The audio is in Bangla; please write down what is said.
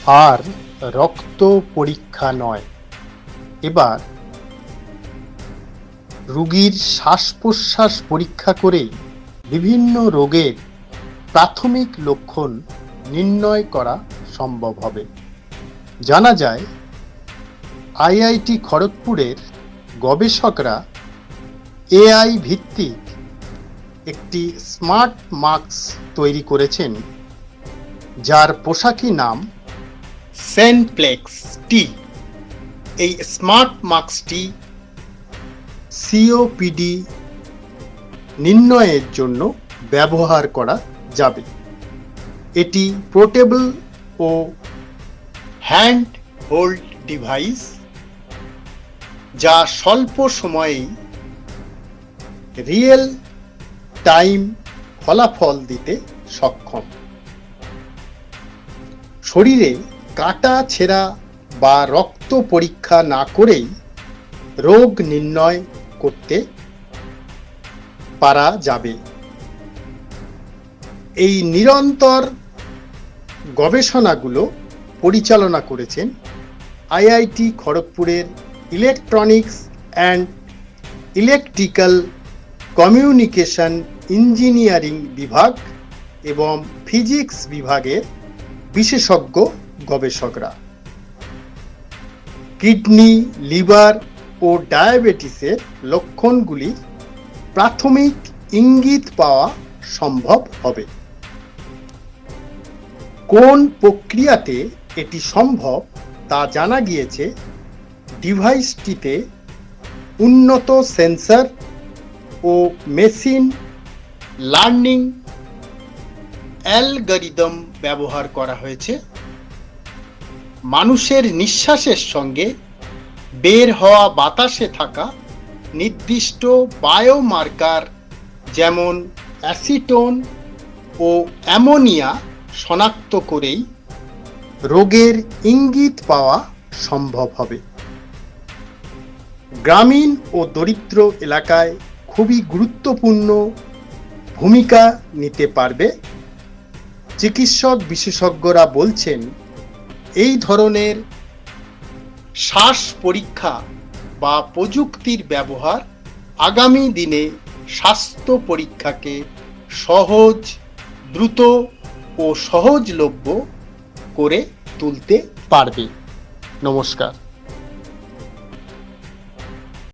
আর রক্ত পরীক্ষা নয়। এবার রোগীর শ্বাস-প্রশ্বাস পরীক্ষা করেই বিভিন্ন রোগের প্রাথমিক লক্ষণ নির্ণয় করা সম্ভব হবে। জানা যায়, আইআইটি খড়গপুরের গবেষকরা এআই ভিত্তিক একটি স্মার্ট মাস্ক তৈরি করেছেন, যার পোশাকি নাম সেনপ্লেক্স টি। এই স্মার্ট মাস্কটি সিওপিডি নির্ণয়ের জন্য ব্যবহার করা যাবে। এটি পোর্টেবল ও হ্যান্ড হোল্ড ডিভাইস, যা স্বল্প সময়েই রিয়েল টাইম ফলাফল দিতে সক্ষম। শরীরে কাটা ছেঁড়া বা রক্ত পরীক্ষা না করেই রোগ নির্ণয় করতে পারা যাবে। এই নিরন্তর গবেষণাগুলো পরিচালনা করেছেন আইআইটি খড়গপুরের electronics and electrical communication engineering বিভাগ এবং ফিজিক্স বিভাগের বিশেষজ্ঞ গবেষকরা। কিডনি, লিভার ও ডায়াবেটিসের লক্ষণগুলির প্রাথমিক ইঙ্গিত পাওয়া সম্ভব হবে। কোন প্রক্রিয়াতে এটি সম্ভব তা জানা গিয়েছে। ডিভাইসটিতে উন্নত সেন্সর ও মেশিন লার্নিং অ্যালগরিদম ব্যবহার করা হয়েছে। মানুষের নিঃশ্বাসের সঙ্গে বের হওয়া বাতাসে থাকা নির্দিষ্ট বায়োমার্কার যেমন অ্যাসিটোন ও অ্যামোনিয়া শনাক্ত করেই রোগের ইঙ্গিত পাওয়া সম্ভব হবে। গ্রামীণ ও দরিদ্র এলাকায় খুবই গুরুত্বপূর্ণ ভূমিকা নিতে পারবে। চিকিৎসক বিশেষজ্ঞরা বলছেন, এই ধরনের শ্বাস পরীক্ষা বা প্রযুক্তির ব্যবহার আগামী দিনে স্বাস্থ্য পরীক্ষাকে সহজ, দ্রুত ও সহজলভ্য করে তুলতে পারবে। নমস্কার।